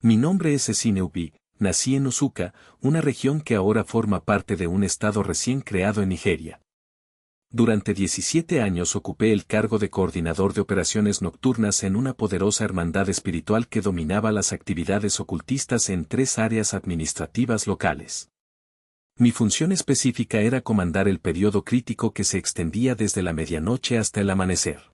Mi nombre es Essine Ubi, nací en Nsukka, una región que ahora forma parte de un estado recién creado en Nigeria. Durante 17 años ocupé el cargo de coordinador de operaciones nocturnas en una poderosa hermandad espiritual que dominaba las actividades ocultistas en 3 áreas administrativas locales. Mi función específica era comandar el periodo crítico que se extendía desde la medianoche hasta el amanecer.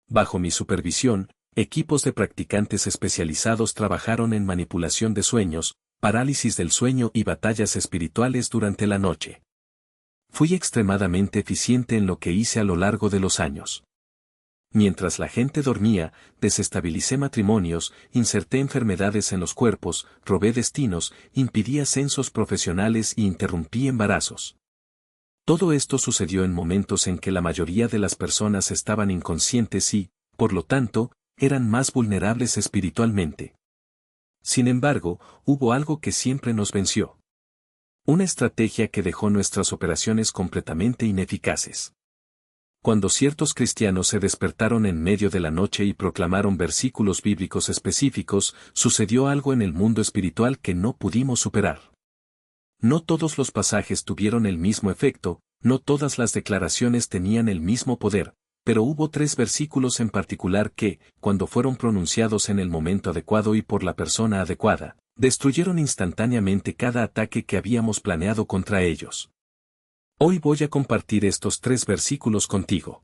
Bajo mi supervisión, equipos de practicantes especializados trabajaron en manipulación de sueños, parálisis del sueño y batallas espirituales durante la noche. Fui extremadamente eficiente en lo que hice a lo largo de los años. Mientras la gente dormía, desestabilicé matrimonios, inserté enfermedades en los cuerpos, robé destinos, impidí ascensos profesionales y interrumpí embarazos. Todo esto sucedió en momentos en que la mayoría de las personas estaban inconscientes y, por lo tanto, eran más vulnerables espiritualmente. Sin embargo, hubo algo que siempre nos venció. Una estrategia que dejó nuestras operaciones completamente ineficaces. Cuando ciertos cristianos se despertaron en medio de la noche y proclamaron versículos bíblicos específicos, sucedió algo en el mundo espiritual que no pudimos superar. No todos los pasajes tuvieron el mismo efecto, no todas las declaraciones tenían el mismo poder, pero hubo 3 versículos en particular que, cuando fueron pronunciados en el momento adecuado y por la persona adecuada, destruyeron instantáneamente cada ataque que habíamos planeado contra ellos. Hoy voy a compartir estos 3 versículos contigo.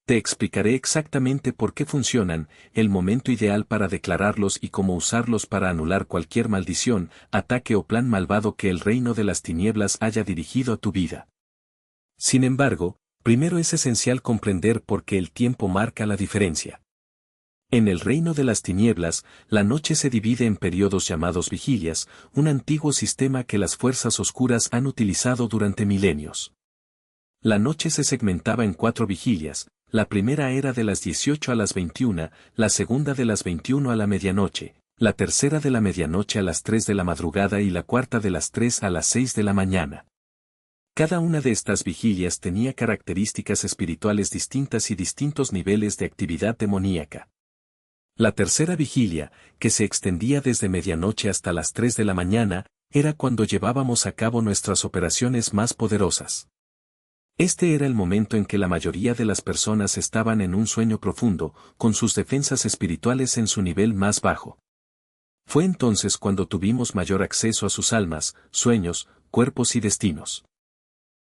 Te explicaré exactamente por qué funcionan, el momento ideal para declararlos y cómo usarlos para anular cualquier maldición, ataque o plan malvado que el reino de las tinieblas haya dirigido a tu vida. Sin embargo, primero es esencial comprender por qué el tiempo marca la diferencia. En el reino de las tinieblas, la noche se divide en periodos llamados vigilias, un antiguo sistema que las fuerzas oscuras han utilizado durante milenios. La noche se segmentaba en 4 vigilias, la primera era de las 18 a las 21, la segunda de las 21 a la medianoche, la tercera de la medianoche a las 3 de la madrugada y la cuarta de las 3 a las 6 de la mañana. Cada una de estas vigilias tenía características espirituales distintas y distintos niveles de actividad demoníaca. La tercera vigilia, que se extendía desde medianoche hasta las 3 de la mañana, era cuando llevábamos a cabo nuestras operaciones más poderosas. Este era el momento en que la mayoría de las personas estaban en un sueño profundo, con sus defensas espirituales en su nivel más bajo. Fue entonces cuando tuvimos mayor acceso a sus almas, sueños, cuerpos y destinos.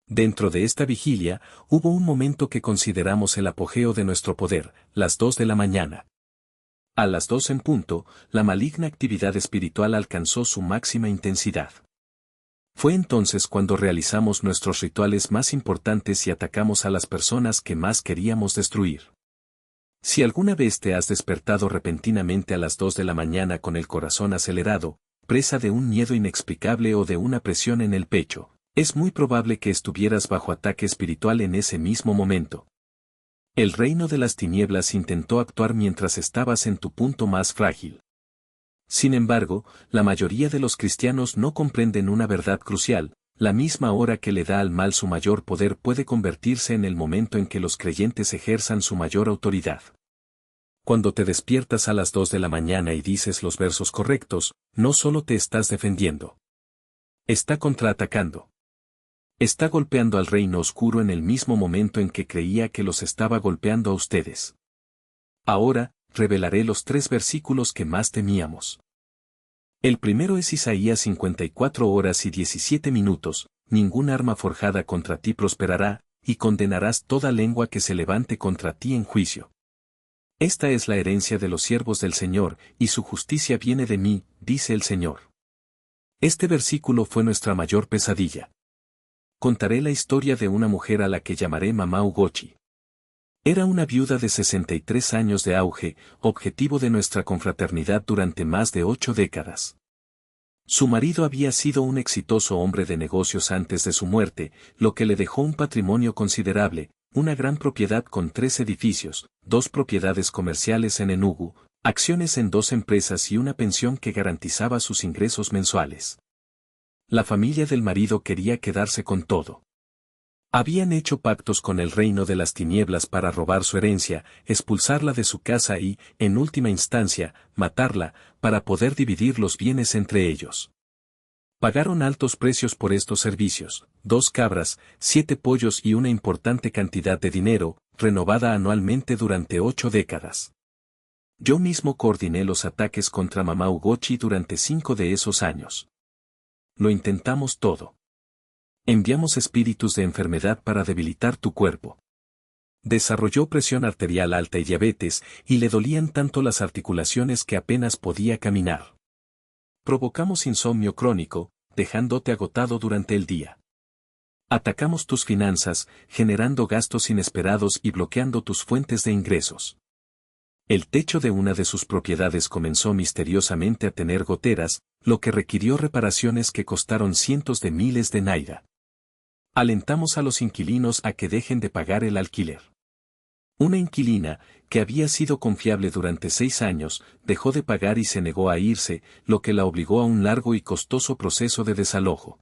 Dentro de esta vigilia, hubo un momento que consideramos el apogeo de nuestro poder, las 2 de la mañana. A las 2 en punto, la maligna actividad espiritual alcanzó su máxima intensidad. Fue entonces cuando realizamos nuestros rituales más importantes y atacamos a las personas que más queríamos destruir. Si alguna vez te has despertado repentinamente a las 2 de la mañana con el corazón acelerado, presa de un miedo inexplicable o de una presión en el pecho, es muy probable que estuvieras bajo ataque espiritual en ese mismo momento. El reino de las tinieblas intentó actuar mientras estabas en tu punto más frágil. Sin embargo, la mayoría de los cristianos no comprenden una verdad crucial: la misma hora que le da al mal su mayor poder puede convertirse en el momento en que los creyentes ejerzan su mayor autoridad. Cuando te despiertas a las 2 de la mañana y dices los versos correctos, no solo te estás defendiendo. Está contraatacando. Está golpeando al reino oscuro en el mismo momento en que creía que los estaba golpeando a ustedes. Ahora, revelaré los 3 versículos que más temíamos. El primero es Isaías 54 horas y 17 minutos, ningún arma forjada contra ti prosperará, y condenarás toda lengua que se levante contra ti en juicio. Esta es la herencia de los siervos del Señor, y su justicia viene de mí, dice el Señor. Este versículo fue nuestra mayor pesadilla. Contaré la historia de una mujer a la que llamaré Mamá Ugochi. Era una viuda de 63 años de auge, objetivo de nuestra confraternidad durante más de 8 décadas. Su marido había sido un exitoso hombre de negocios antes de su muerte, lo que le dejó un patrimonio considerable, una gran propiedad con 3 edificios, 2 propiedades comerciales en Enugu, acciones en 2 empresas y una pensión que garantizaba sus ingresos mensuales. La familia del marido quería quedarse con todo. Habían hecho pactos con el reino de las tinieblas para robar su herencia, expulsarla de su casa y, en última instancia, matarla, para poder dividir los bienes entre ellos. Pagaron altos precios por estos servicios, 2 cabras, 7 pollos y una importante cantidad de dinero, renovada anualmente durante 8 décadas. Yo mismo coordiné los ataques contra Mamá Ugochi durante 5 de esos años. Lo intentamos todo. Enviamos espíritus de enfermedad para debilitar tu cuerpo. Desarrolló presión arterial alta y diabetes, y le dolían tanto las articulaciones que apenas podía caminar. Provocamos insomnio crónico, dejándote agotado durante el día. Atacamos tus finanzas, generando gastos inesperados y bloqueando tus fuentes de ingresos. El techo de una de sus propiedades comenzó misteriosamente a tener goteras, lo que requirió reparaciones que costaron cientos de miles de naira. Alentamos a los inquilinos a que dejen de pagar el alquiler. Una inquilina, que había sido confiable durante 6 años, dejó de pagar y se negó a irse, lo que la obligó a un largo y costoso proceso de desalojo.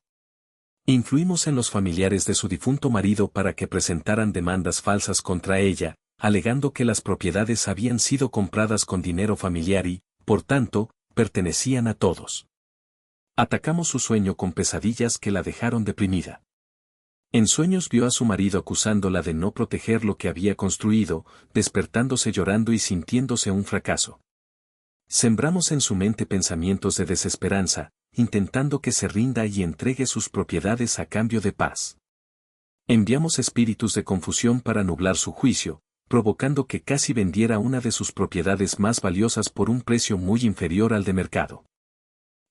Influimos en los familiares de su difunto marido para que presentaran demandas falsas contra ella, alegando que las propiedades habían sido compradas con dinero familiar y, por tanto, pertenecían a todos. Atacamos su sueño con pesadillas que la dejaron deprimida. En sueños vio a su marido acusándola de no proteger lo que había construido, despertándose llorando y sintiéndose un fracaso. Sembramos en su mente pensamientos de desesperanza, intentando que se rinda y entregue sus propiedades a cambio de paz. Enviamos espíritus de confusión para nublar su juicio, provocando que casi vendiera una de sus propiedades más valiosas por un precio muy inferior al de mercado.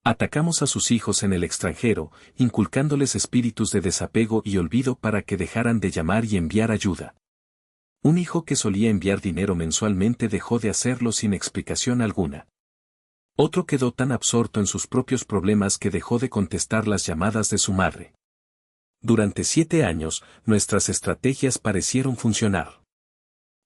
Atacamos a sus hijos en el extranjero, inculcándoles espíritus de desapego y olvido para que dejaran de llamar y enviar ayuda. Un hijo que solía enviar dinero mensualmente dejó de hacerlo sin explicación alguna. Otro quedó tan absorto en sus propios problemas que dejó de contestar las llamadas de su madre. Durante 7 años, nuestras estrategias parecieron funcionar.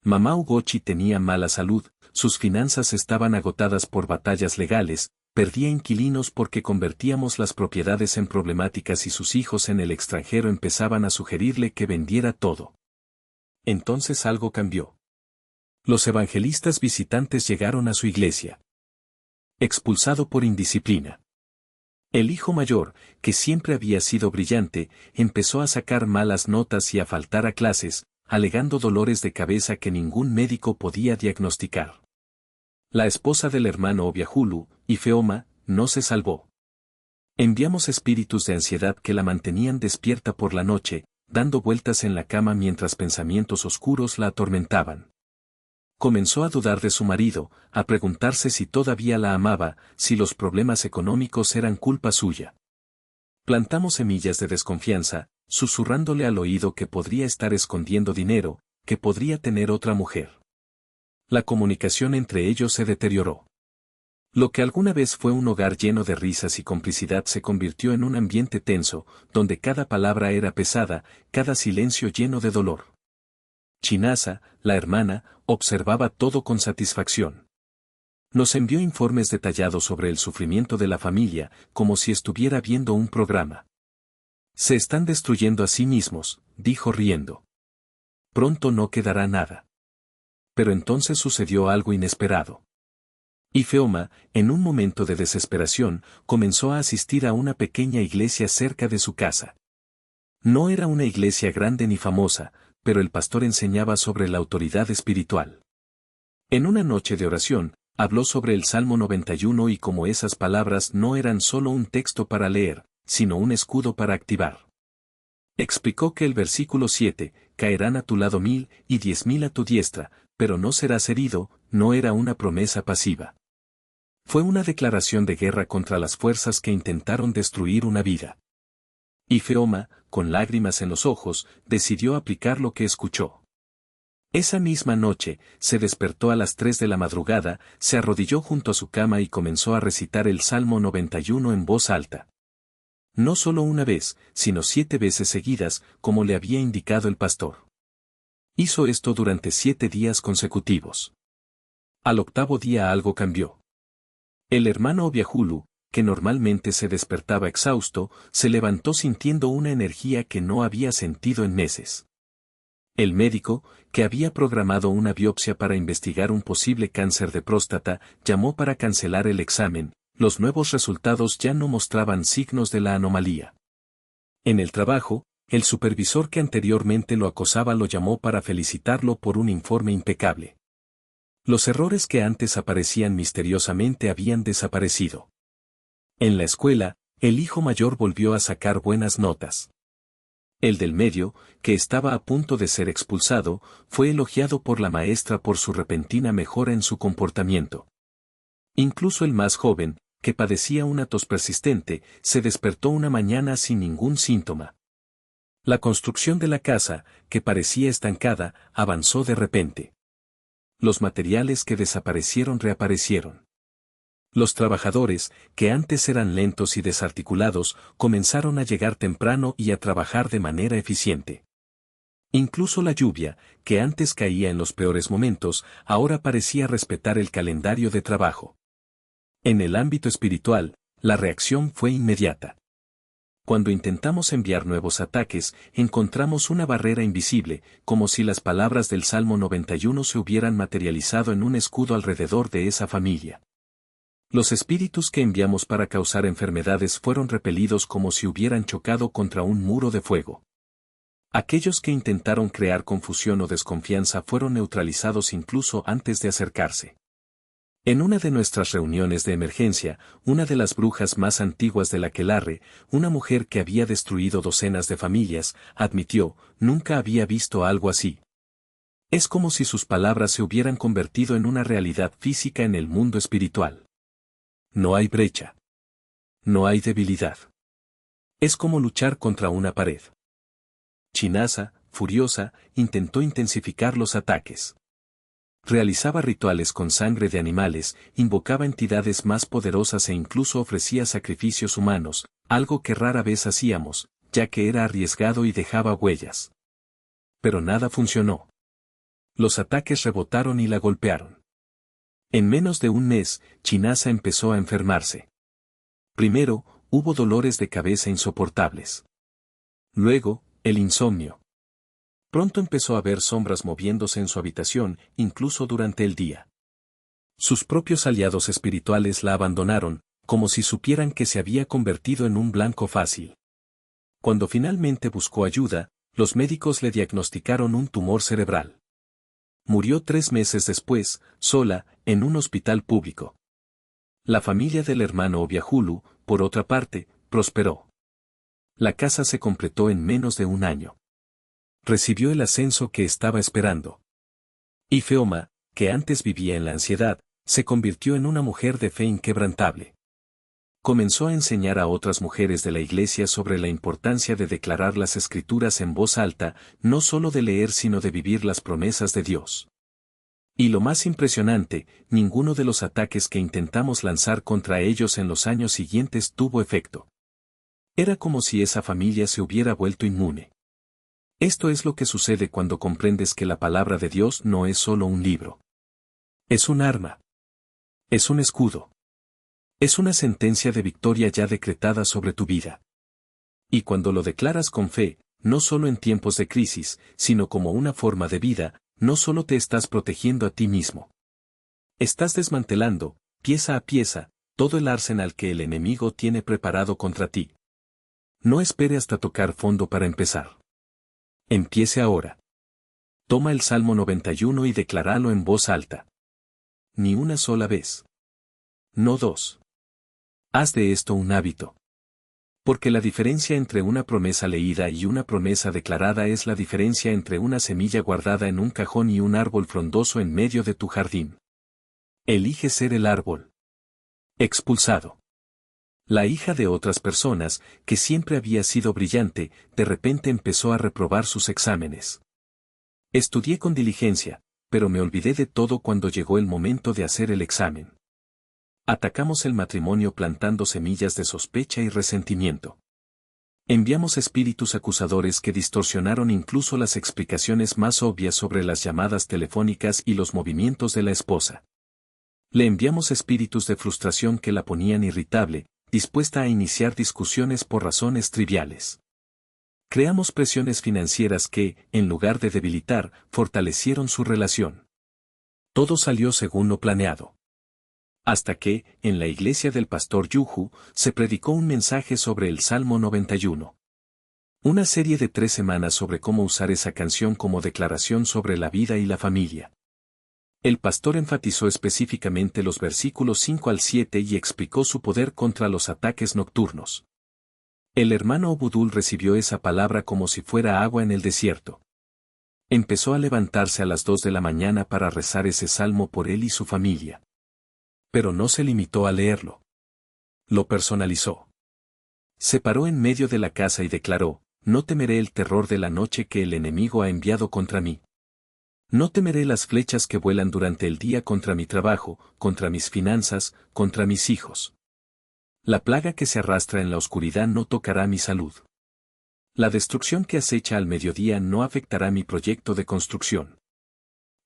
Mamá Ugochi tenía mala salud, sus finanzas estaban agotadas por batallas legales, perdía inquilinos porque convertíamos las propiedades en problemáticas y sus hijos en el extranjero empezaban a sugerirle que vendiera todo. Entonces algo cambió. Los evangelistas visitantes llegaron a su iglesia. Expulsado por indisciplina. El hijo mayor, que siempre había sido brillante, empezó a sacar malas notas y a faltar a clases, alegando dolores de cabeza que ningún médico podía diagnosticar. La esposa del hermano Obiahulu, Ifeoma, no se salvó. Enviamos espíritus de ansiedad que la mantenían despierta por la noche, dando vueltas en la cama mientras pensamientos oscuros la atormentaban. Comenzó a dudar de su marido, a preguntarse si todavía la amaba, si los problemas económicos eran culpa suya. Plantamos semillas de desconfianza, susurrándole al oído que podría estar escondiendo dinero, que podría tener otra mujer. La comunicación entre ellos se deterioró. Lo que alguna vez fue un hogar lleno de risas y complicidad se convirtió en un ambiente tenso, donde cada palabra era pesada, cada silencio lleno de dolor. Chinasa, la hermana, observaba todo con satisfacción. Nos envió informes detallados sobre el sufrimiento de la familia, como si estuviera viendo un programa. Se están destruyendo a sí mismos, dijo riendo. Pronto no quedará nada. Pero entonces sucedió algo inesperado. Ifeoma, en un momento de desesperación, comenzó a asistir a una pequeña iglesia cerca de su casa. No era una iglesia grande ni famosa, pero el pastor enseñaba sobre la autoridad espiritual. En una noche de oración, habló sobre el Salmo 91 y cómo esas palabras no eran solo un texto para leer, sino un escudo para activar. Explicó que el versículo 7, caerán a tu lado 1000 y 10.000 a tu diestra, pero no serás herido, no era una promesa pasiva. Fue una declaración de guerra contra las fuerzas que intentaron destruir una vida. Ifeoma, con lágrimas en los ojos, decidió aplicar lo que escuchó. Esa misma noche, se despertó a las 3 de la madrugada, se arrodilló junto a su cama y comenzó a recitar el Salmo 91 en voz alta. No solo una vez, sino 7 veces seguidas, como le había indicado el pastor. Hizo esto durante 7 días consecutivos. Al 8º día algo cambió. El hermano Obiahulu, que normalmente se despertaba exhausto, se levantó sintiendo una energía que no había sentido en meses. El médico, que había programado una biopsia para investigar un posible cáncer de próstata, llamó para cancelar el examen. Los nuevos resultados ya no mostraban signos de la anomalía. En el trabajo, el supervisor que anteriormente lo acosaba lo llamó para felicitarlo por un informe impecable. Los errores que antes aparecían misteriosamente habían desaparecido. En la escuela, el hijo mayor volvió a sacar buenas notas. El del medio, que estaba a punto de ser expulsado, fue elogiado por la maestra por su repentina mejora en su comportamiento. Incluso el más joven, que padecía una tos persistente, se despertó una mañana sin ningún síntoma. La construcción de la casa, que parecía estancada, avanzó de repente. Los materiales que desaparecieron reaparecieron. Los trabajadores, que antes eran lentos y desarticulados, comenzaron a llegar temprano y a trabajar de manera eficiente. Incluso la lluvia, que antes caía en los peores momentos, ahora parecía respetar el calendario de trabajo. En el ámbito espiritual, la reacción fue inmediata. Cuando intentamos enviar nuevos ataques, encontramos una barrera invisible, como si las palabras del Salmo 91 se hubieran materializado en un escudo alrededor de esa familia. Los espíritus que enviamos para causar enfermedades fueron repelidos como si hubieran chocado contra un muro de fuego. Aquellos que intentaron crear confusión o desconfianza fueron neutralizados incluso antes de acercarse. En una de nuestras reuniones de emergencia, una de las brujas más antiguas del aquelarre, una mujer que había destruido docenas de familias, admitió, nunca había visto algo así. Es como si sus palabras se hubieran convertido en una realidad física en el mundo espiritual. No hay brecha. No hay debilidad. Es como luchar contra una pared. Chinasa, furiosa, intentó intensificar los ataques. Realizaba rituales con sangre de animales, invocaba entidades más poderosas e incluso ofrecía sacrificios humanos, algo que rara vez hacíamos, ya que era arriesgado y dejaba huellas. Pero nada funcionó. Los ataques rebotaron y la golpearon. En menos de un mes, Chinasa empezó a enfermarse. Primero, hubo dolores de cabeza insoportables. Luego, el insomnio. Pronto empezó a ver sombras moviéndose en su habitación, incluso durante el día. Sus propios aliados espirituales la abandonaron, como si supieran que se había convertido en un blanco fácil. Cuando finalmente buscó ayuda, los médicos le diagnosticaron un tumor cerebral. Murió 3 meses después, sola, en un hospital público. La familia del hermano Obiahulu, por otra parte, prosperó. La casa se completó en menos de un año. Recibió el ascenso que estaba esperando. Ifeoma, que antes vivía en la ansiedad, se convirtió en una mujer de fe inquebrantable. Comenzó a enseñar a otras mujeres de la iglesia sobre la importancia de declarar las escrituras en voz alta, no solo de leer sino de vivir las promesas de Dios. Y lo más impresionante, ninguno de los ataques que intentamos lanzar contra ellos en los años siguientes tuvo efecto. Era como si esa familia se hubiera vuelto inmune. Esto es lo que sucede cuando comprendes que la palabra de Dios no es solo un libro. Es un arma. Es un escudo. Es una sentencia de victoria ya decretada sobre tu vida. Y cuando lo declaras con fe, no solo en tiempos de crisis, sino como una forma de vida, no solo te estás protegiendo a ti mismo. Estás desmantelando, pieza a pieza, todo el arsenal que el enemigo tiene preparado contra ti. No espere hasta tocar fondo para empezar. Empiece ahora. Toma el Salmo 91 y decláralo en voz alta. Ni una sola vez. No 2. Haz de esto un hábito. Porque la diferencia entre una promesa leída y una promesa declarada es la diferencia entre una semilla guardada en un cajón y un árbol frondoso en medio de tu jardín. Elige ser el árbol. Expulsado. La hija de otras personas, que siempre había sido brillante, de repente empezó a reprobar sus exámenes. Estudié con diligencia, pero me olvidé de todo cuando llegó el momento de hacer el examen. Atacamos el matrimonio plantando semillas de sospecha y resentimiento. Enviamos espíritus acusadores que distorsionaron incluso las explicaciones más obvias sobre las llamadas telefónicas y los movimientos de la esposa. Le enviamos espíritus de frustración que la ponían irritable, dispuesta a iniciar discusiones por razones triviales. Creamos presiones financieras que, en lugar de debilitar, fortalecieron su relación. Todo salió según lo planeado. Hasta que, en la iglesia del pastor Yuhu, se predicó un mensaje sobre el Salmo 91. Una serie de 3 semanas sobre cómo usar esa canción como declaración sobre la vida y la familia. El pastor enfatizó específicamente los versículos 5 al 7 y explicó su poder contra los ataques nocturnos. El hermano Obudul recibió esa palabra como si fuera agua en el desierto. Empezó a levantarse a las 2 de la mañana para rezar ese salmo por él y su familia. Pero no se limitó a leerlo. Lo personalizó. Se paró en medio de la casa y declaró: no temeré el terror de la noche que el enemigo ha enviado contra mí. No temeré las flechas que vuelan durante el día contra mi trabajo, contra mis finanzas, contra mis hijos. La plaga que se arrastra en la oscuridad no tocará mi salud. La destrucción que acecha al mediodía no afectará mi proyecto de construcción.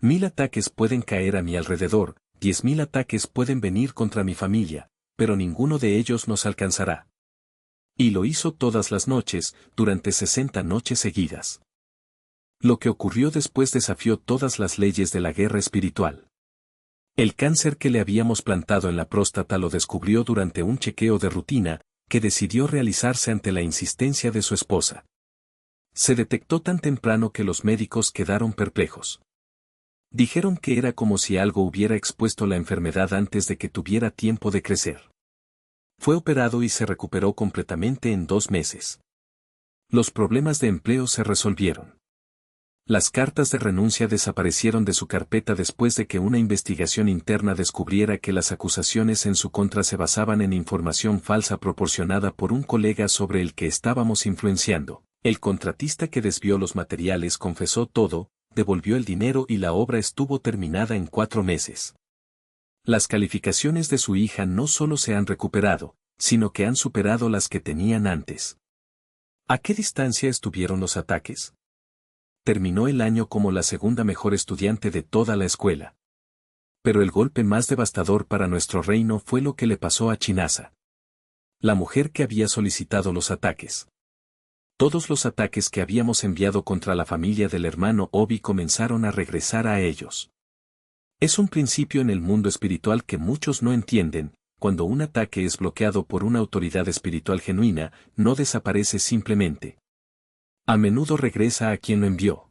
1000 ataques pueden caer a mi alrededor, 10.000 ataques pueden venir contra mi familia, pero ninguno de ellos nos alcanzará. Y lo hizo todas las noches, durante 60 noches seguidas. Lo que ocurrió después desafió todas las leyes de la guerra espiritual. El cáncer que le habíamos plantado en la próstata lo descubrió durante un chequeo de rutina, que decidió realizarse ante la insistencia de su esposa. Se detectó tan temprano que los médicos quedaron perplejos. Dijeron que era como si algo hubiera expuesto la enfermedad antes de que tuviera tiempo de crecer. Fue operado y se recuperó completamente en 2 meses. Los problemas de empleo se resolvieron. Las cartas de renuncia desaparecieron de su carpeta después de que una investigación interna descubriera que las acusaciones en su contra se basaban en información falsa proporcionada por un colega sobre el que estábamos influenciando. El contratista que desvió los materiales confesó todo, devolvió el dinero y la obra estuvo terminada en 4 meses. Las calificaciones de su hija no solo se han recuperado, sino que han superado las que tenían antes. ¿A qué distancia estuvieron los ataques? Terminó el año como la segunda mejor estudiante de toda la escuela. Pero el golpe más devastador para nuestro reino fue lo que le pasó a Chinasa, la mujer que había solicitado los ataques. Todos los ataques que habíamos enviado contra la familia del hermano Obi comenzaron a regresar a ellos. Es un principio en el mundo espiritual que muchos no entienden: cuando un ataque es bloqueado por una autoridad espiritual genuina, no desaparece simplemente. A menudo regresa a quien lo envió.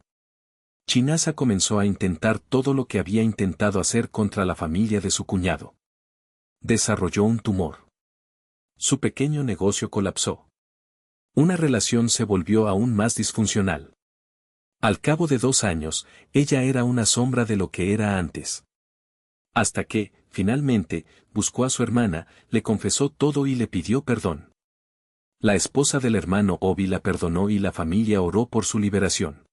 Chinasa comenzó a intentar todo lo que había intentado hacer contra la familia de su cuñado. Desarrolló un tumor. Su pequeño negocio colapsó. Una relación se volvió aún más disfuncional. Al cabo de 2 años, ella era una sombra de lo que era antes. Hasta que, finalmente, buscó a su hermana, le confesó todo y le pidió perdón. La esposa del hermano Obi la perdonó y la familia oró por su liberación.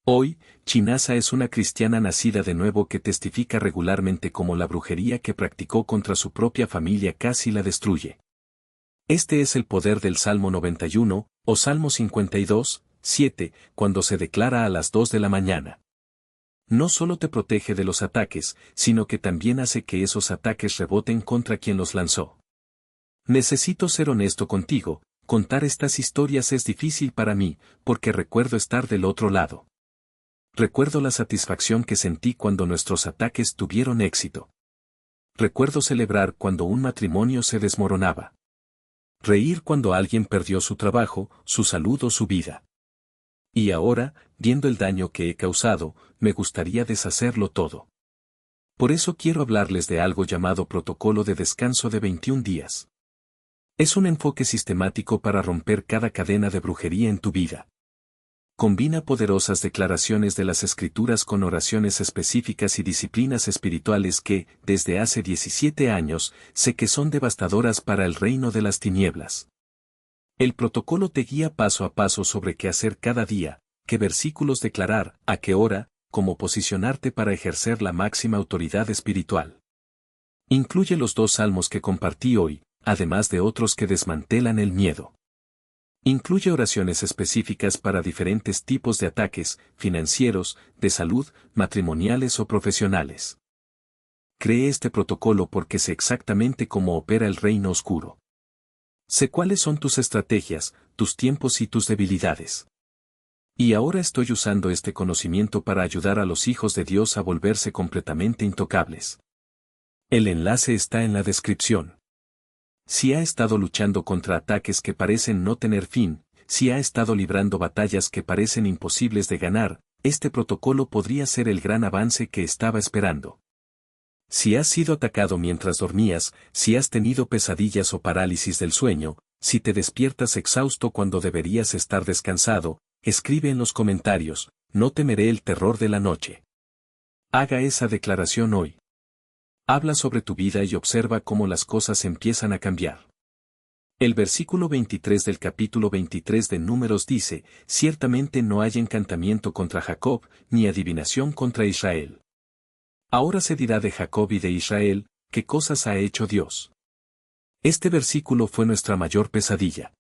Hoy, Chinasa es una cristiana nacida de nuevo que testifica regularmente cómo la brujería que practicó contra su propia familia casi la destruye. Este es el poder del Salmo 91, o Salmo 52, 7, cuando se declara a las 2 de la mañana. No solo te protege de los ataques, sino que también hace que esos ataques reboten contra quien los lanzó. Necesito ser honesto contigo: contar estas historias es difícil para mí, porque recuerdo estar del otro lado. Recuerdo la satisfacción que sentí cuando nuestros ataques tuvieron éxito. Recuerdo celebrar cuando un matrimonio se desmoronaba. Reír cuando alguien perdió su trabajo, su salud o su vida. Y ahora, viendo el daño que he causado, me gustaría deshacerlo todo. Por eso quiero hablarles de algo llamado protocolo de descanso de 21 días. Es un enfoque sistemático para romper cada cadena de brujería en tu vida. Combina poderosas declaraciones de las Escrituras con oraciones específicas y disciplinas espirituales que, desde hace 17 años, sé que son devastadoras para el reino de las tinieblas. El protocolo te guía paso a paso sobre qué hacer cada día, qué versículos declarar, a qué hora, cómo posicionarte para ejercer la máxima autoridad espiritual. Incluye los 2 salmos que compartí hoy, además de otros que desmantelan el miedo. Incluye oraciones específicas para diferentes tipos de ataques, financieros, de salud, matrimoniales o profesionales. Cree este protocolo porque sé exactamente cómo opera el reino oscuro. Sé cuáles son tus estrategias, tus tiempos y tus debilidades. Y ahora estoy usando este conocimiento para ayudar a los hijos de Dios a volverse completamente intocables. El enlace está en la descripción. Si ha estado luchando contra ataques que parecen no tener fin, si ha estado librando batallas que parecen imposibles de ganar, este protocolo podría ser el gran avance que estaba esperando. Si has sido atacado mientras dormías, si has tenido pesadillas o parálisis del sueño, si te despiertas exhausto cuando deberías estar descansado, escribe en los comentarios, no temeré el terror de la noche. Haga esa declaración hoy. Habla sobre tu vida y observa cómo las cosas empiezan a cambiar. El versículo 23 del capítulo 23 de Números dice, ciertamente no hay encantamiento contra Jacob, ni adivinación contra Israel. Ahora se dirá de Jacob y de Israel, ¿qué cosas ha hecho Dios? Este versículo fue nuestra mayor pesadilla.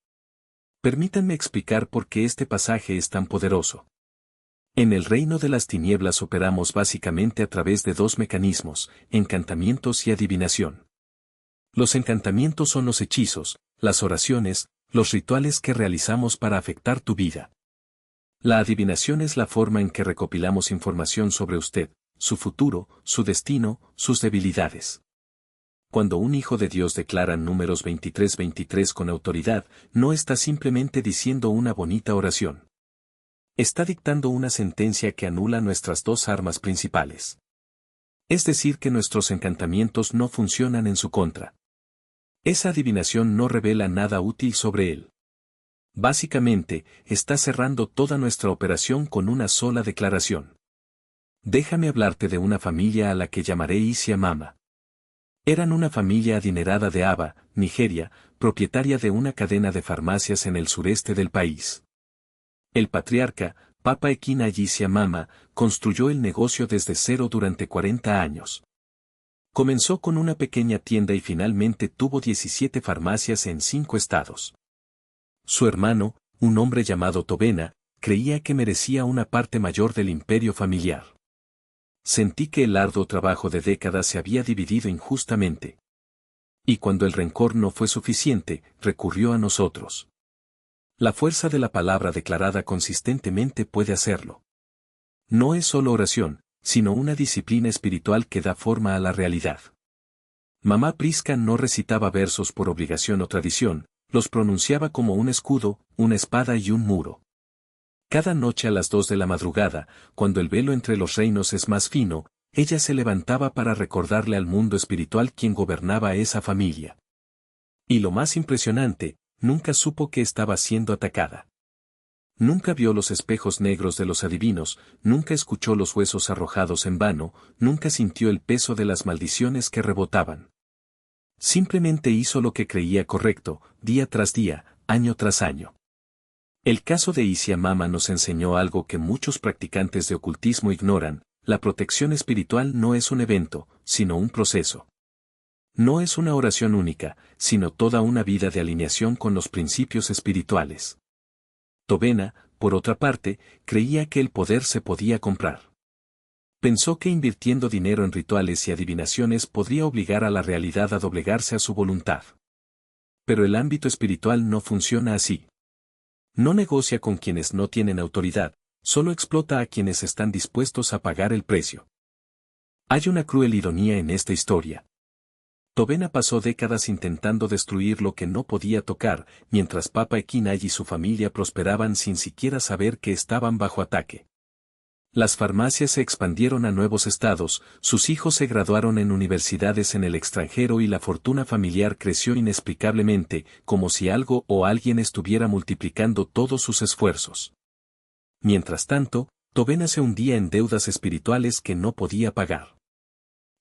Permítanme explicar por qué este pasaje es tan poderoso. En el reino de las tinieblas operamos básicamente a través de dos mecanismos, encantamientos y adivinación. Los encantamientos son los hechizos, las oraciones, los rituales que realizamos para afectar tu vida. La adivinación es la forma en que recopilamos información sobre usted, su futuro, su destino, sus debilidades. Cuando un hijo de Dios declara Números 23:23 con autoridad, no está simplemente diciendo una bonita oración. Está dictando una sentencia que anula nuestras dos armas principales. Es decir, que nuestros encantamientos no funcionan en su contra. Esa adivinación no revela nada útil sobre él. Básicamente, está cerrando toda nuestra operación con una sola declaración. Déjame hablarte de una familia a la que llamaré Isia Mama. Eran una familia adinerada de Aba, Nigeria, propietaria de una cadena de farmacias en el sureste del país. El patriarca, Papa Ekina Isia Mama, construyó el negocio desde cero durante 40 años. Comenzó con una pequeña tienda y finalmente tuvo 17 farmacias en 5 estados. Su hermano, un hombre llamado Tobena, creía que merecía una parte mayor del imperio familiar. Sentí que el arduo trabajo de décadas se había dividido injustamente. Y cuando el rencor no fue suficiente, recurrió a nosotros. La fuerza de la palabra declarada consistentemente puede hacerlo. No es solo oración, sino una disciplina espiritual que da forma a la realidad. Mamá Prisca no recitaba versos por obligación o tradición, los pronunciaba como un escudo, una espada y un muro. Cada noche a las 2 de la madrugada, cuando el velo entre los reinos es más fino, ella se levantaba para recordarle al mundo espiritual quién gobernaba a esa familia. Y lo más impresionante, nunca supo que estaba siendo atacada. Nunca vio los espejos negros de los adivinos, nunca escuchó los huesos arrojados en vano, nunca sintió el peso de las maldiciones que rebotaban. Simplemente hizo lo que creía correcto, día tras día, año tras año. El caso de Isia Mama nos enseñó algo que muchos practicantes de ocultismo ignoran: la protección espiritual no es un evento, sino un proceso. No es una oración única, sino toda una vida de alineación con los principios espirituales. Tobena, por otra parte, creía que el poder se podía comprar. Pensó que invirtiendo dinero en rituales y adivinaciones podría obligar a la realidad a doblegarse a su voluntad. Pero el ámbito espiritual no funciona así. No negocia con quienes no tienen autoridad, solo explota a quienes están dispuestos a pagar el precio. Hay una cruel ironía en esta historia. Tobena pasó décadas intentando destruir lo que no podía tocar, mientras Papa Ekinai y su familia prosperaban sin siquiera saber que estaban bajo ataque. Las farmacias se expandieron a nuevos estados, sus hijos se graduaron en universidades en el extranjero y la fortuna familiar creció inexplicablemente, como si algo o alguien estuviera multiplicando todos sus esfuerzos. Mientras tanto, Tobena se hundía en deudas espirituales que no podía pagar.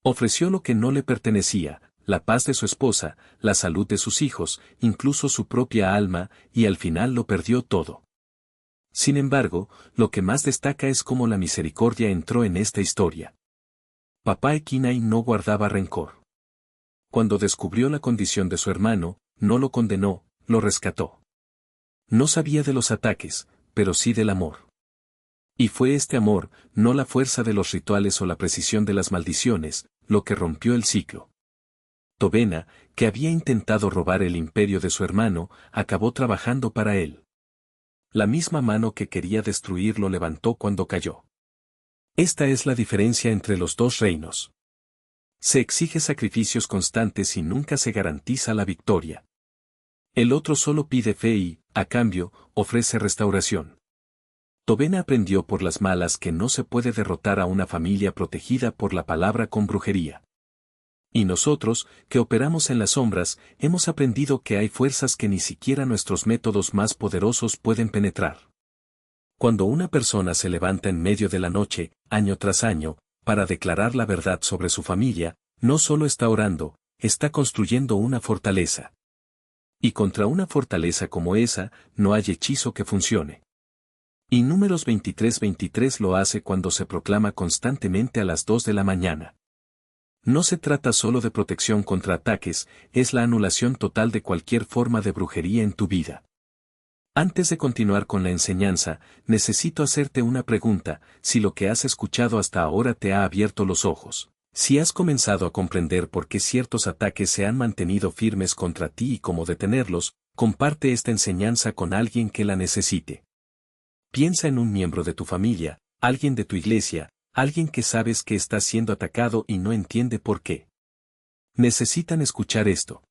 Ofreció lo que no le pertenecía: la paz de su esposa, la salud de sus hijos, incluso su propia alma, y al final lo perdió todo. Sin embargo, lo que más destaca es cómo la misericordia entró en esta historia. Papá Ekinai no guardaba rencor. Cuando descubrió la condición de su hermano, no lo condenó, lo rescató. No sabía de los ataques, pero sí del amor. Y fue este amor, no la fuerza de los rituales o la precisión de las maldiciones, lo que rompió el ciclo. Tobena, que había intentado robar el imperio de su hermano, acabó trabajando para él. La misma mano que quería destruirlo levantó cuando cayó. Esta es la diferencia entre los dos reinos. Se exige sacrificios constantes y nunca se garantiza la victoria. El otro solo pide fe y, a cambio, ofrece restauración. Tobena aprendió por las malas que no se puede derrotar a una familia protegida por la palabra con brujería. Y nosotros, que operamos en las sombras, hemos aprendido que hay fuerzas que ni siquiera nuestros métodos más poderosos pueden penetrar. Cuando una persona se levanta en medio de la noche, año tras año, para declarar la verdad sobre su familia, no solo está orando, está construyendo una fortaleza. Y contra una fortaleza como esa, no hay hechizo que funcione. Y Números 23:23 lo hace cuando se proclama constantemente a las 2 de la mañana. No se trata solo de protección contra ataques, es la anulación total de cualquier forma de brujería en tu vida. Antes de continuar con la enseñanza, necesito hacerte una pregunta: si lo que has escuchado hasta ahora te ha abierto los ojos, si has comenzado a comprender por qué ciertos ataques se han mantenido firmes contra ti y cómo detenerlos, comparte esta enseñanza con alguien que la necesite. Piensa en un miembro de tu familia, alguien de tu iglesia, alguien que sabes que está siendo atacado y no entiende por qué. Necesitan escuchar esto.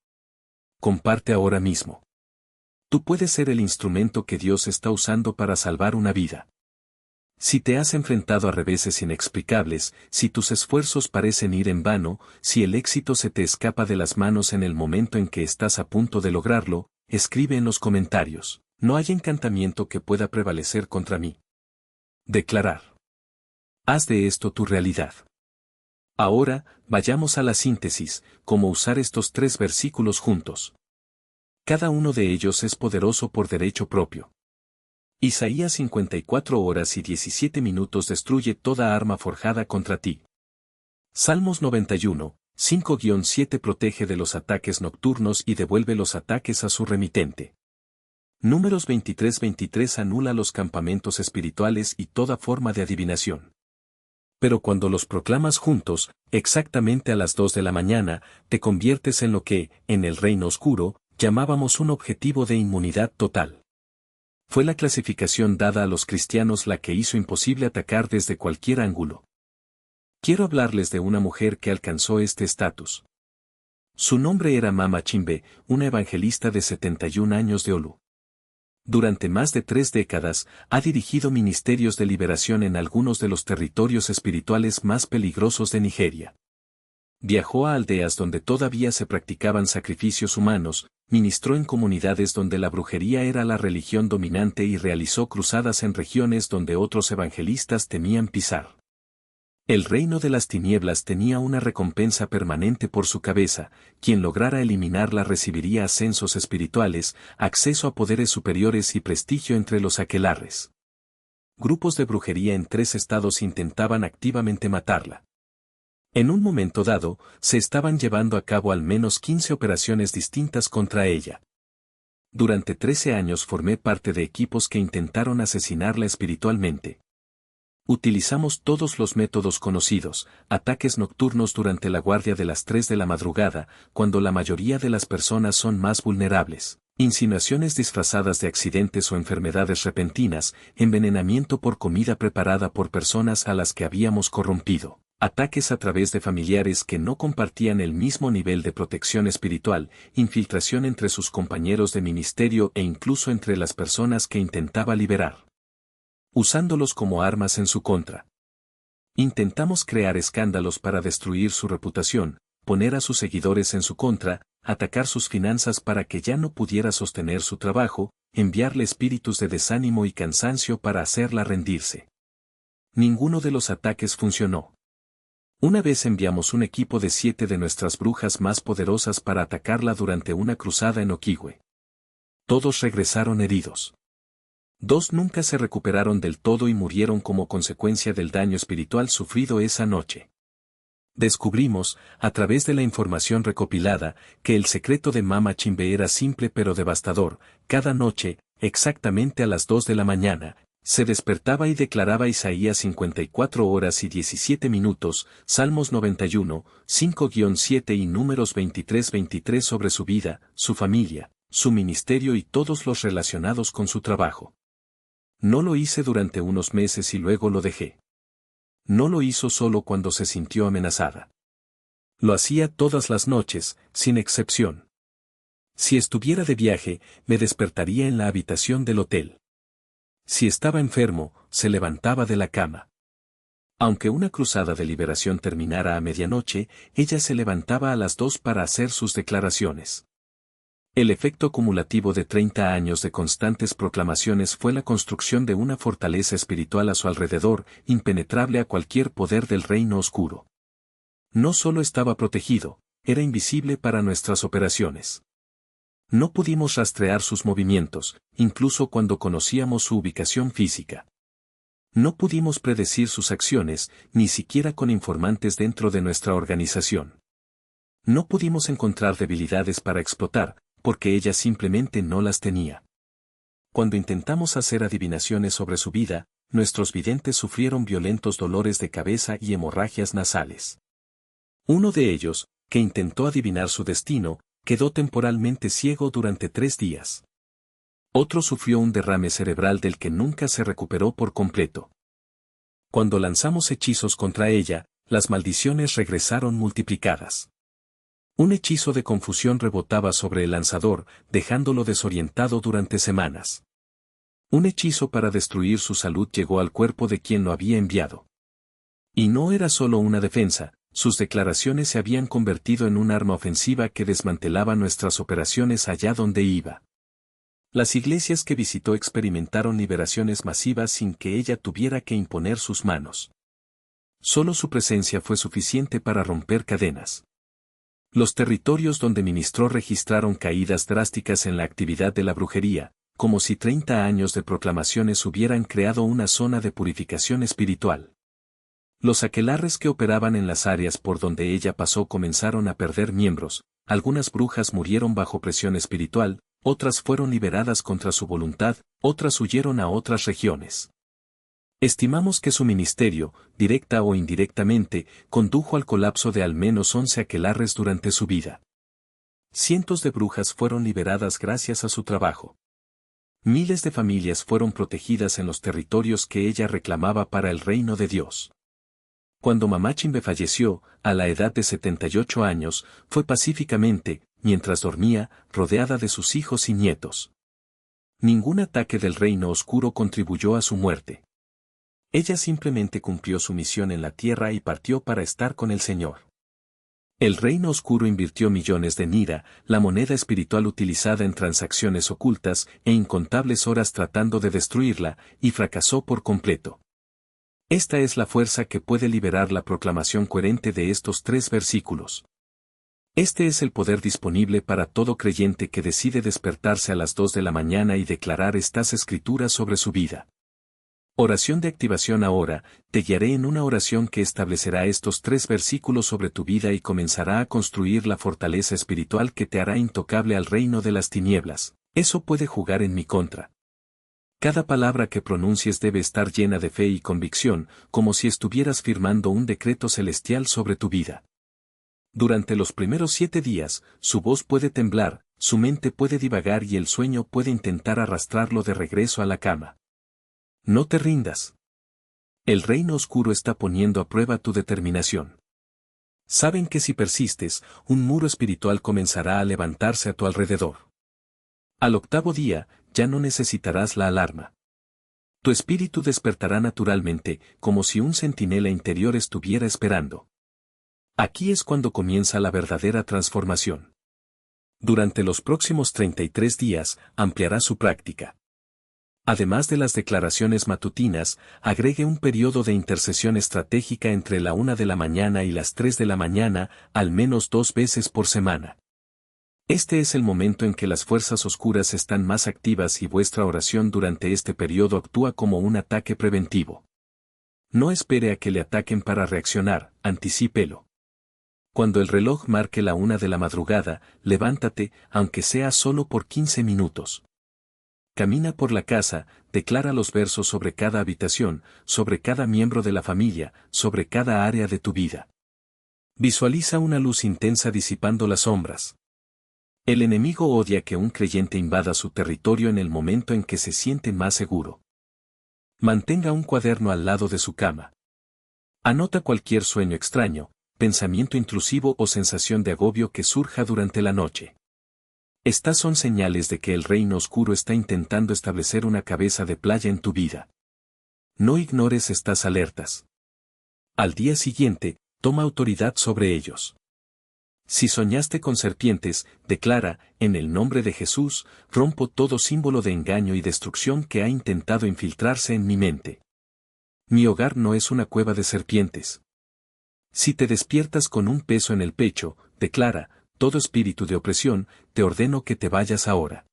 Comparte ahora mismo. Tú puedes ser el instrumento que Dios está usando para salvar una vida. Si te has enfrentado a reveses inexplicables, si tus esfuerzos parecen ir en vano, si el éxito se te escapa de las manos en el momento en que estás a punto de lograrlo, escribe en los comentarios: no hay encantamiento que pueda prevalecer contra mí. Declarar. Haz de esto tu realidad. Ahora, vayamos a la síntesis: cómo usar estos 3 versículos juntos. Cada uno de ellos es poderoso por derecho propio. Isaías 54 horas y 17 minutos destruye toda arma forjada contra ti. Salmos 91, 5-7 protege de los ataques nocturnos y devuelve los ataques a su remitente. Números 23:23 anula los campamentos espirituales y toda forma de adivinación. Pero cuando los proclamas juntos, exactamente a las 2 de la mañana, te conviertes en lo que, en el reino oscuro, llamábamos un objetivo de inmunidad total. Fue la clasificación dada a los cristianos la que hizo imposible atacar desde cualquier ángulo. Quiero hablarles de una mujer que alcanzó este estatus. Su nombre era Mama Chimbe, una evangelista de 71 años de Olu. Durante más de 3 décadas, ha dirigido ministerios de liberación en algunos de los territorios espirituales más peligrosos de Nigeria. Viajó a aldeas donde todavía se practicaban sacrificios humanos, ministró en comunidades donde la brujería era la religión dominante y realizó cruzadas en regiones donde otros evangelistas temían pisar. El reino de las tinieblas tenía una recompensa permanente por su cabeza: quien lograra eliminarla recibiría ascensos espirituales, acceso a poderes superiores y prestigio entre los aquelarres. Grupos de brujería en 3 estados intentaban activamente matarla. En un momento dado, se estaban llevando a cabo al menos 15 operaciones distintas contra ella. Durante 13 años formé parte de equipos que intentaron asesinarla espiritualmente. Utilizamos todos los métodos conocidos: ataques nocturnos durante la guardia de las 3 de la madrugada, cuando la mayoría de las personas son más vulnerables, insinuaciones disfrazadas de accidentes o enfermedades repentinas, envenenamiento por comida preparada por personas a las que habíamos corrompido, ataques a través de familiares que no compartían el mismo nivel de protección espiritual, infiltración entre sus compañeros de ministerio e incluso entre las personas que intentaba liberar, usándolos como armas en su contra. Intentamos crear escándalos para destruir su reputación, poner a sus seguidores en su contra, atacar sus finanzas para que ya no pudiera sostener su trabajo, enviarle espíritus de desánimo y cansancio para hacerla rendirse. Ninguno de los ataques funcionó. Una vez enviamos un equipo de 7 de nuestras brujas más poderosas para atacarla durante una cruzada en Okigwe. Todos regresaron heridos. 2 nunca se recuperaron del todo y murieron como consecuencia del daño espiritual sufrido esa noche. Descubrimos, a través de la información recopilada, que el secreto de Mama Chimbe era simple pero devastador: cada noche, exactamente a las 2 de la mañana, Se despertaba y declaraba Isaías 54 horas y 17 minutos, Salmos 91, 5-7 y Números 23-23 sobre su vida, su familia, su ministerio y todos los relacionados con su trabajo. No lo hice durante unos meses y luego lo dejé. No lo hizo solo cuando se sintió amenazada. Lo hacía todas las noches, sin excepción. Si estuviera de viaje, me despertaría en la habitación del hotel. Si estaba enfermo, se levantaba de la cama. Aunque una cruzada de liberación terminara a medianoche, ella se levantaba a las 2 para hacer sus declaraciones. El efecto cumulativo de 30 años de constantes proclamaciones fue la construcción de una fortaleza espiritual a su alrededor, impenetrable a cualquier poder del reino oscuro. No solo estaba protegido, era invisible para nuestras operaciones. No pudimos rastrear sus movimientos, incluso cuando conocíamos su ubicación física. No pudimos predecir sus acciones, ni siquiera con informantes dentro de nuestra organización. No pudimos encontrar debilidades para explotar, porque ella simplemente no las tenía. Cuando intentamos hacer adivinaciones sobre su vida, nuestros videntes sufrieron violentos dolores de cabeza y hemorragias nasales. Uno de ellos, que intentó adivinar su destino, quedó temporalmente ciego durante 3 días. Otro sufrió un derrame cerebral del que nunca se recuperó por completo. Cuando lanzamos hechizos contra ella, las maldiciones regresaron multiplicadas. Un hechizo de confusión rebotaba sobre el lanzador, dejándolo desorientado durante semanas. Un hechizo para destruir su salud llegó al cuerpo de quien lo había enviado. Y no era solo una defensa. Sus declaraciones se habían convertido en un arma ofensiva que desmantelaba nuestras operaciones allá donde iba. Las iglesias que visitó experimentaron liberaciones masivas sin que ella tuviera que imponer sus manos. Solo su presencia fue suficiente para romper cadenas. Los territorios donde ministró registraron caídas drásticas en la actividad de la brujería, como si 30 años de proclamaciones hubieran creado una zona de purificación espiritual. Los aquelarres que operaban en las áreas por donde ella pasó comenzaron a perder miembros, algunas brujas murieron bajo presión espiritual, otras fueron liberadas contra su voluntad, otras huyeron a otras regiones. Estimamos que su ministerio, directa o indirectamente, condujo al colapso de al menos 11 aquelarres durante su vida. Cientos de brujas fueron liberadas gracias a su trabajo. Miles de familias fueron protegidas en los territorios que ella reclamaba para el reino de Dios. Cuando Mamá Chimbe falleció, a la edad de 78 años, fue pacíficamente, mientras dormía, rodeada de sus hijos y nietos. Ningún ataque del reino oscuro contribuyó a su muerte. Ella simplemente cumplió su misión en la tierra y partió para estar con el Señor. El reino oscuro invirtió millones de nira, la moneda espiritual utilizada en transacciones ocultas, e incontables horas tratando de destruirla, y fracasó por completo. Esta es la fuerza que puede liberar la proclamación coherente de estos 3 versículos. Este es el poder disponible para todo creyente que decide despertarse a las 2 de la mañana y declarar estas escrituras sobre su vida. Oración de activación ahora, te guiaré en una oración que establecerá estos 3 versículos sobre tu vida y comenzará a construir la fortaleza espiritual que te hará intocable al reino de las tinieblas. Eso puede jugar en mi contra. Cada palabra que pronuncies debe estar llena de fe y convicción, como si estuvieras firmando un decreto celestial sobre tu vida. Durante los primeros 7 días, su voz puede temblar, su mente puede divagar y el sueño puede intentar arrastrarlo de regreso a la cama. No te rindas. El reino oscuro está poniendo a prueba tu determinación. Saben que si persistes, un muro espiritual comenzará a levantarse a tu alrededor. Al 8º día, ya no necesitarás la alarma. Tu espíritu despertará naturalmente, como si un centinela interior estuviera esperando. Aquí es cuando comienza la verdadera transformación. Durante los próximos 33 días, ampliará su práctica. Además de las declaraciones matutinas, agregue un periodo de intercesión estratégica entre la 1 de la mañana y las 3 de la mañana, al menos 2 veces por semana. Este es el momento en que las fuerzas oscuras están más activas y vuestra oración durante este periodo actúa como un ataque preventivo. No espere a que le ataquen para reaccionar, anticípelo. Cuando el reloj marque la 1 de la madrugada, levántate, aunque sea solo por 15 minutos. Camina por la casa, declara los versos sobre cada habitación, sobre cada miembro de la familia, sobre cada área de tu vida. Visualiza una luz intensa disipando las sombras. El enemigo odia que un creyente invada su territorio en el momento en que se siente más seguro. Mantenga un cuaderno al lado de su cama. Anota cualquier sueño extraño, pensamiento intrusivo o sensación de agobio que surja durante la noche. Estas son señales de que el reino oscuro está intentando establecer una cabeza de playa en tu vida. No ignores estas alertas. Al día siguiente, toma autoridad sobre ellos. Si soñaste con serpientes, declara, en el nombre de Jesús, rompo todo símbolo de engaño y destrucción que ha intentado infiltrarse en mi mente. Mi hogar no es una cueva de serpientes. Si te despiertas con un peso en el pecho, declara, todo espíritu de opresión, te ordeno que te vayas ahora.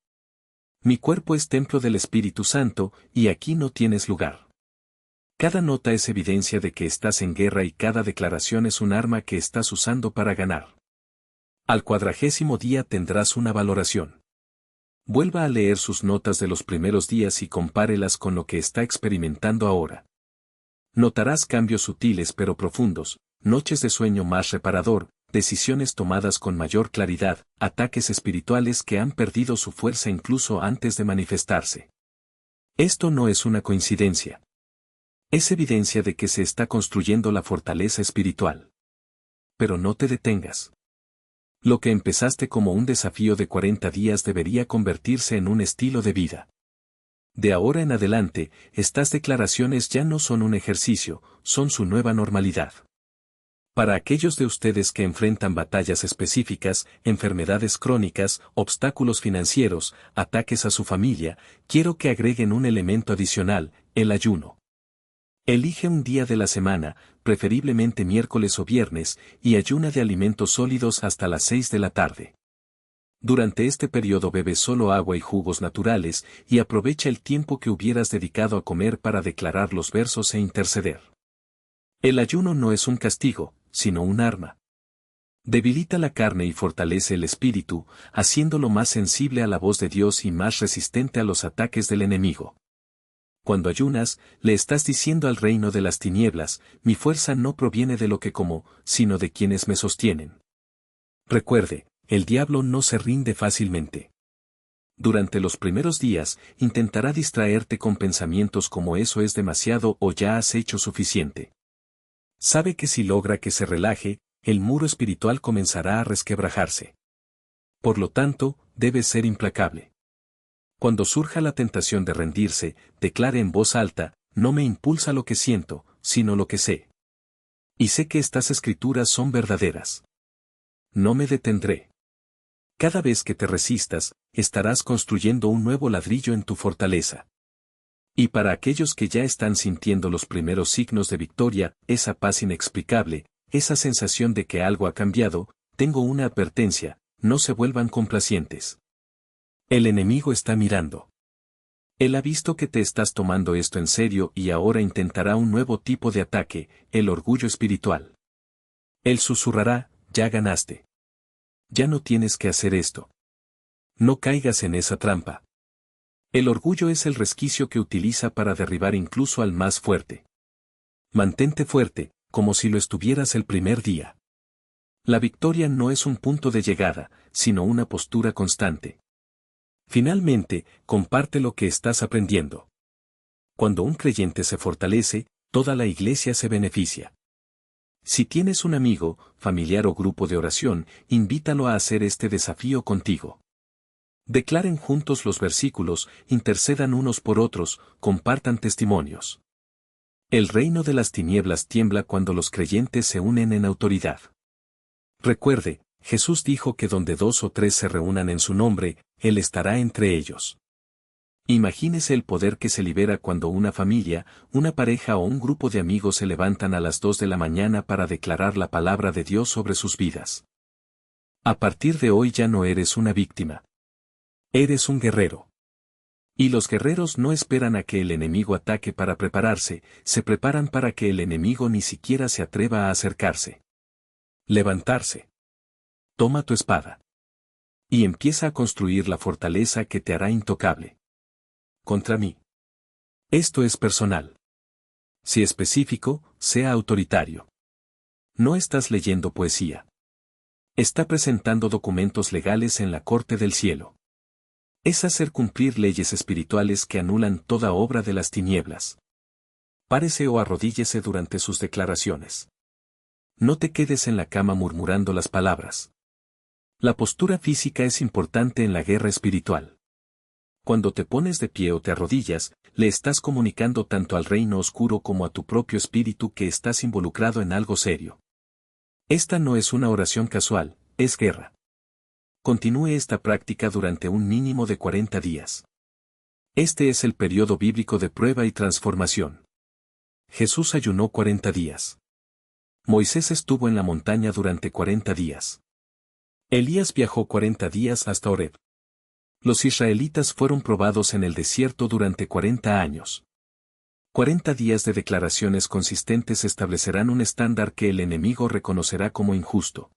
Mi cuerpo es templo del Espíritu Santo, y aquí no tienes lugar. Cada nota es evidencia de que estás en guerra y cada declaración es un arma que estás usando para ganar. Al 40º día tendrás una valoración. Vuelva a leer sus notas de los primeros días y compárelas con lo que está experimentando ahora. Notarás cambios sutiles pero profundos, noches de sueño más reparador, decisiones tomadas con mayor claridad, ataques espirituales que han perdido su fuerza incluso antes de manifestarse. Esto no es una coincidencia. Es evidencia de que se está construyendo la fortaleza espiritual. Pero no te detengas. Lo que empezaste como un desafío de 40 días debería convertirse en un estilo de vida. De ahora en adelante, estas declaraciones ya no son un ejercicio, son su nueva normalidad. Para aquellos de ustedes que enfrentan batallas específicas, enfermedades crónicas, obstáculos financieros, ataques a su familia, quiero que agreguen un elemento adicional, el ayuno. Elige un día de la semana, preferiblemente miércoles o viernes, y ayuna de alimentos sólidos hasta las 6 de la tarde. Durante este periodo bebe solo agua y jugos naturales, y aprovecha el tiempo que hubieras dedicado a comer para declarar los versos e interceder. El ayuno no es un castigo, sino un arma. Debilita la carne y fortalece el espíritu, haciéndolo más sensible a la voz de Dios y más resistente a los ataques del enemigo. Cuando ayunas, le estás diciendo al reino de las tinieblas, mi fuerza no proviene de lo que como, sino de quienes me sostienen. Recuerde, el diablo no se rinde fácilmente. Durante los primeros días, intentará distraerte con pensamientos como eso es demasiado o ya has hecho suficiente. Sabe que si logra que se relaje, el muro espiritual comenzará a resquebrajarse. Por lo tanto, debe ser implacable. Cuando surja la tentación de rendirse, declare en voz alta, no me impulsa lo que siento, sino lo que sé. Y sé que estas escrituras son verdaderas. No me detendré. Cada vez que te resistas, estarás construyendo un nuevo ladrillo en tu fortaleza. Y para aquellos que ya están sintiendo los primeros signos de victoria, esa paz inexplicable, esa sensación de que algo ha cambiado, tengo una advertencia, no se vuelvan complacientes. El enemigo está mirando. Él ha visto que te estás tomando esto en serio y ahora intentará un nuevo tipo de ataque, el orgullo espiritual. Él susurrará, ya ganaste. Ya no tienes que hacer esto. No caigas en esa trampa. El orgullo es el resquicio que utiliza para derribar incluso al más fuerte. Mantente fuerte, como si lo estuvieras el primer día. La victoria no es un punto de llegada, sino una postura constante. Finalmente, comparte lo que estás aprendiendo. Cuando un creyente se fortalece, toda la iglesia se beneficia. Si tienes un amigo, familiar o grupo de oración, invítalo a hacer este desafío contigo. Declaren juntos los versículos, intercedan unos por otros, compartan testimonios. El reino de las tinieblas tiembla cuando los creyentes se unen en autoridad. Recuerde, Jesús dijo que donde 2 o 3 se reúnan en su nombre, Él estará entre ellos. Imagínese el poder que se libera cuando una familia, una pareja o un grupo de amigos se levantan a las 2 de la mañana para declarar la palabra de Dios sobre sus vidas. A partir de hoy ya no eres una víctima. Eres un guerrero. Y los guerreros no esperan a que el enemigo ataque para prepararse, se preparan para que el enemigo ni siquiera se atreva a acercarse. Levantarse. Toma tu espada. Y empieza a construir la fortaleza que te hará intocable. contra mí. Esto es personal. Si específico, sea autoritario. No estás leyendo poesía. Está presentando documentos legales en la corte del cielo. Es hacer cumplir leyes espirituales que anulan toda obra de las tinieblas. Párese o arrodíllese durante sus declaraciones. No te quedes en la cama murmurando las palabras. La postura física es importante en la guerra espiritual. Cuando te pones de pie o te arrodillas, le estás comunicando tanto al reino oscuro como a tu propio espíritu que estás involucrado en algo serio. Esta no es una oración casual, es guerra. Continúe esta práctica durante un mínimo de 40 días. Este es el periodo bíblico de prueba y transformación. Jesús ayunó 40 días. Moisés estuvo en la montaña durante 40 días. Elías viajó 40 días hasta Horeb. Los israelitas fueron probados en el desierto durante 40 años. 40 días de declaraciones consistentes establecerán un estándar que el enemigo reconocerá como injusto.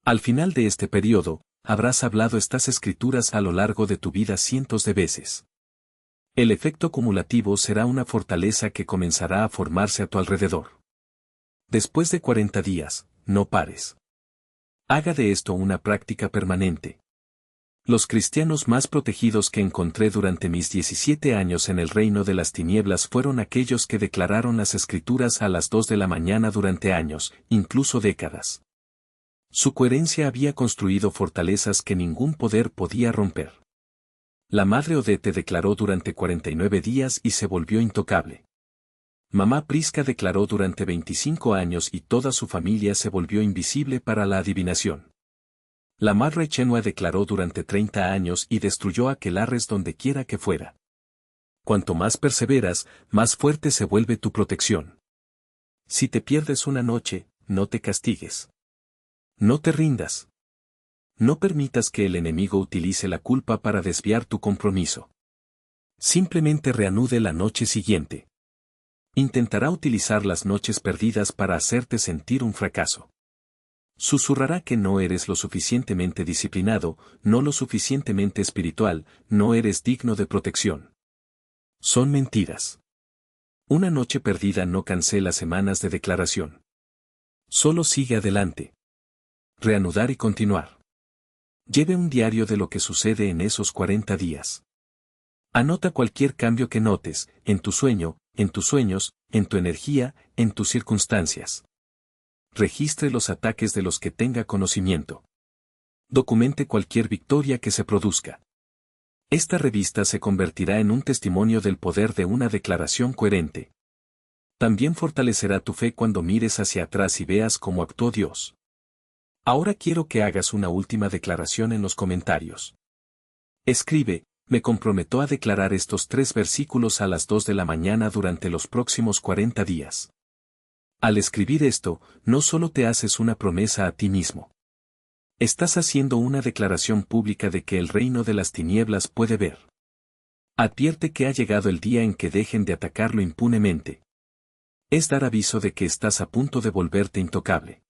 Al final de este periodo, habrás hablado estas escrituras a lo largo de tu vida cientos de veces. El efecto cumulativo será una fortaleza que comenzará a formarse a tu alrededor. Después de 40 días, no pares. Haga de esto una práctica permanente. Los cristianos más protegidos que encontré durante mis 17 años en el reino de las tinieblas fueron aquellos que declararon las escrituras a las 2 de la mañana durante años, incluso décadas. Su coherencia había construido fortalezas que ningún poder podía romper. La madre Odete declaró durante 49 días y se volvió intocable. Mamá Prisca declaró durante 25 años y toda su familia se volvió invisible para la adivinación. La madre Chenua declaró durante 30 años y destruyó aquelarres donde quiera que fuera. Cuanto más perseveras, más fuerte se vuelve tu protección. Si te pierdes una noche, no te castigues. No te rindas. No permitas que el enemigo utilice la culpa para desviar tu compromiso. Simplemente reanude la noche siguiente. Intentará utilizar las noches perdidas para hacerte sentir un fracaso. Susurrará que no eres lo suficientemente disciplinado, no lo suficientemente espiritual, no eres digno de protección. Son mentiras. Una noche perdida no cancela semanas de declaración. Solo sigue adelante. Reanudar y continuar. Lleve un diario de lo que sucede en esos 40 días. Anota cualquier cambio que notes, en tu sueño, en tus sueños, en tu energía, en tus circunstancias. Registre los ataques de los que tenga conocimiento. Documente cualquier victoria que se produzca. Esta revista se convertirá en un testimonio del poder de una declaración coherente. También fortalecerá tu fe cuando mires hacia atrás y veas cómo actuó Dios. Ahora quiero que hagas una última declaración en los comentarios. Escribe, me comprometo a declarar estos 3 versículos a las 2 de la mañana durante los próximos 40 días. Al escribir esto, no solo te haces una promesa a ti mismo. Estás haciendo una declaración pública de que el reino de las tinieblas puede ver. Advierte que ha llegado el día en que dejen de atacarlo impunemente. Es dar aviso de que estás a punto de volverte intocable.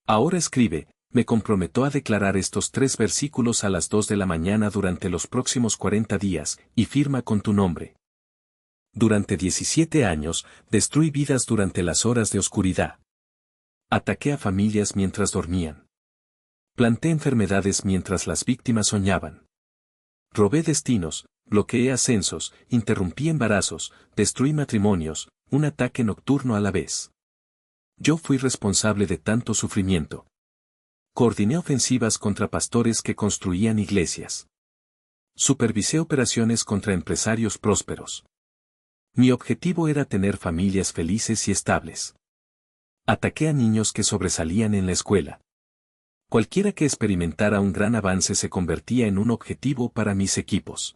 Ahora escribe, me comprometo a declarar estos 3 versículos a las 2 de la mañana durante los próximos 40 días, y firma con tu nombre. Durante 17 años, destruí vidas durante las horas de oscuridad. Ataqué a familias mientras dormían. Planté enfermedades mientras las víctimas soñaban. Robé destinos, bloqueé ascensos, interrumpí embarazos, destruí matrimonios, un ataque nocturno a la vez. Yo fui responsable de tanto sufrimiento. Coordiné ofensivas contra pastores que construían iglesias. Supervisé operaciones contra empresarios prósperos. Mi objetivo era tener familias felices y estables. Ataqué a niños que sobresalían en la escuela. Cualquiera que experimentara un gran avance se convertía en un objetivo para mis equipos.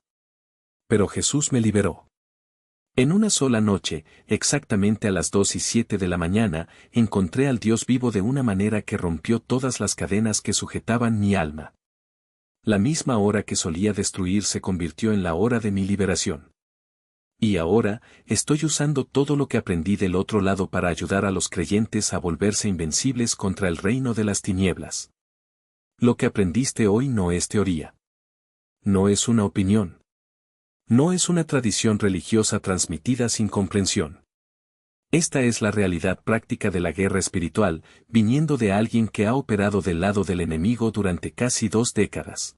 Pero Jesús me liberó. En una sola noche, exactamente a las 2:07 de la mañana, encontré al Dios vivo de una manera que rompió todas las cadenas que sujetaban mi alma. La misma hora que solía destruir se convirtió en la hora de mi liberación. Y ahora, estoy usando todo lo que aprendí del otro lado para ayudar a los creyentes a volverse invencibles contra el reino de las tinieblas. Lo que aprendiste hoy no es teoría. No es una opinión. No es una tradición religiosa transmitida sin comprensión. Esta es la realidad práctica de la guerra espiritual, viniendo de alguien que ha operado del lado del enemigo durante casi 2 décadas.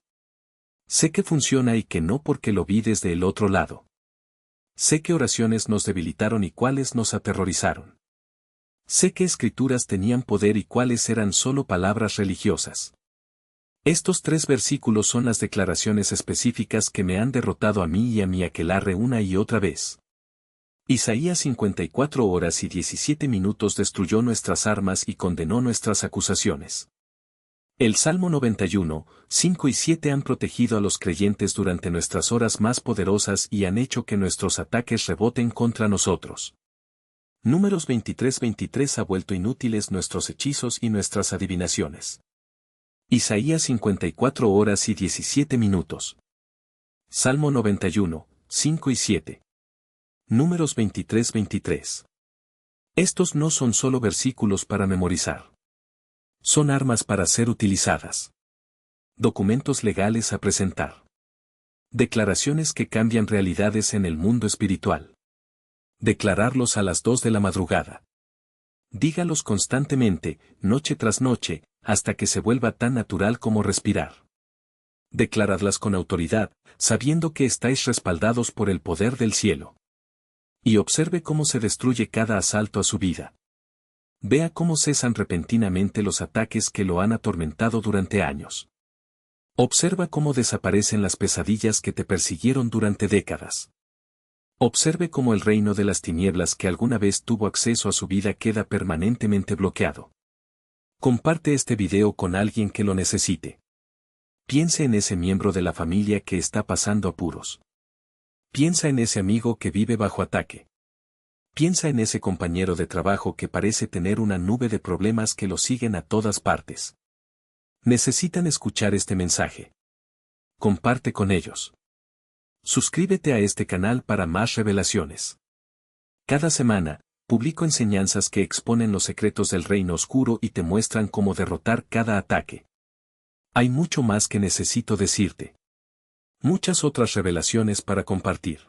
Sé que funciona y que no porque lo vi desde el otro lado. Sé que oraciones nos debilitaron y cuáles nos aterrorizaron. Sé que escrituras tenían poder y cuáles eran solo palabras religiosas. Estos 3 versículos son las declaraciones específicas que me han derrotado a mí y a mi aquelarre una y otra vez. Isaías 54 horas y 17 minutos destruyó nuestras armas y condenó nuestras acusaciones. El Salmo 91, 5 y 7 han protegido a los creyentes durante nuestras horas más poderosas y han hecho que nuestros ataques reboten contra nosotros. Números 23:23 ha vuelto inútiles nuestros hechizos y nuestras adivinaciones. Isaías 54 horas y 17 minutos. Salmo 91, 5 y 7. Números 23:23. Estos no son solo versículos para memorizar. Son armas para ser utilizadas. Documentos legales a presentar. Declaraciones que cambian realidades en el mundo espiritual. Declararlos a las 2 de la madrugada. Dígalos constantemente, noche tras noche, hasta que se vuelva tan natural como respirar. Declaradlas con autoridad, sabiendo que estáis respaldados por el poder del cielo. Y observe cómo se destruye cada asalto a su vida. Vea cómo cesan repentinamente los ataques que lo han atormentado durante años. Observa cómo desaparecen las pesadillas que te persiguieron durante décadas. Observe cómo el reino de las tinieblas que alguna vez tuvo acceso a su vida queda permanentemente bloqueado. Comparte este video con alguien que lo necesite. Piense en ese miembro de la familia que está pasando apuros. Piensa en ese amigo que vive bajo ataque. Piensa en ese compañero de trabajo que parece tener una nube de problemas que lo siguen a todas partes. Necesitan escuchar este mensaje. Comparte con ellos. Suscríbete a este canal para más revelaciones. Cada semana, publico enseñanzas que exponen los secretos del reino oscuro y te muestran cómo derrotar cada ataque. Hay mucho más que necesito decirte. Muchas otras revelaciones para compartir.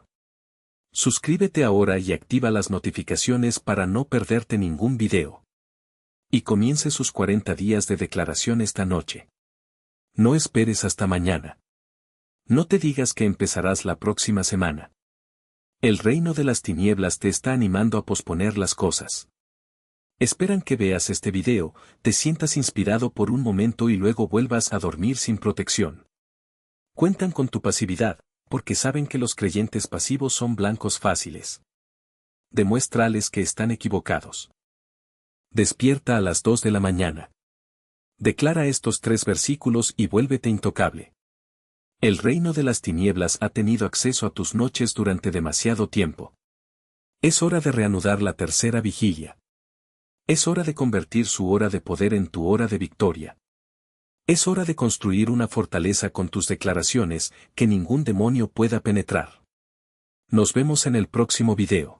Suscríbete ahora y activa las notificaciones para no perderte ningún video. Y comience sus 40 días de declaración esta noche. No esperes hasta mañana. No te digas que empezarás la próxima semana. El reino de las tinieblas te está animando a posponer las cosas. Esperan que veas este video, te sientas inspirado por un momento y luego vuelvas a dormir sin protección. Cuentan con tu pasividad, porque saben que los creyentes pasivos son blancos fáciles. Demuéstrales que están equivocados. Despierta a las 2 de la mañana. Declara estos 3 versículos y vuélvete intocable. El reino de las tinieblas ha tenido acceso a tus noches durante demasiado tiempo. Es hora de reanudar la tercera vigilia. Es hora de convertir su hora de poder en tu hora de victoria. Es hora de construir una fortaleza con tus declaraciones que ningún demonio pueda penetrar. Nos vemos en el próximo video.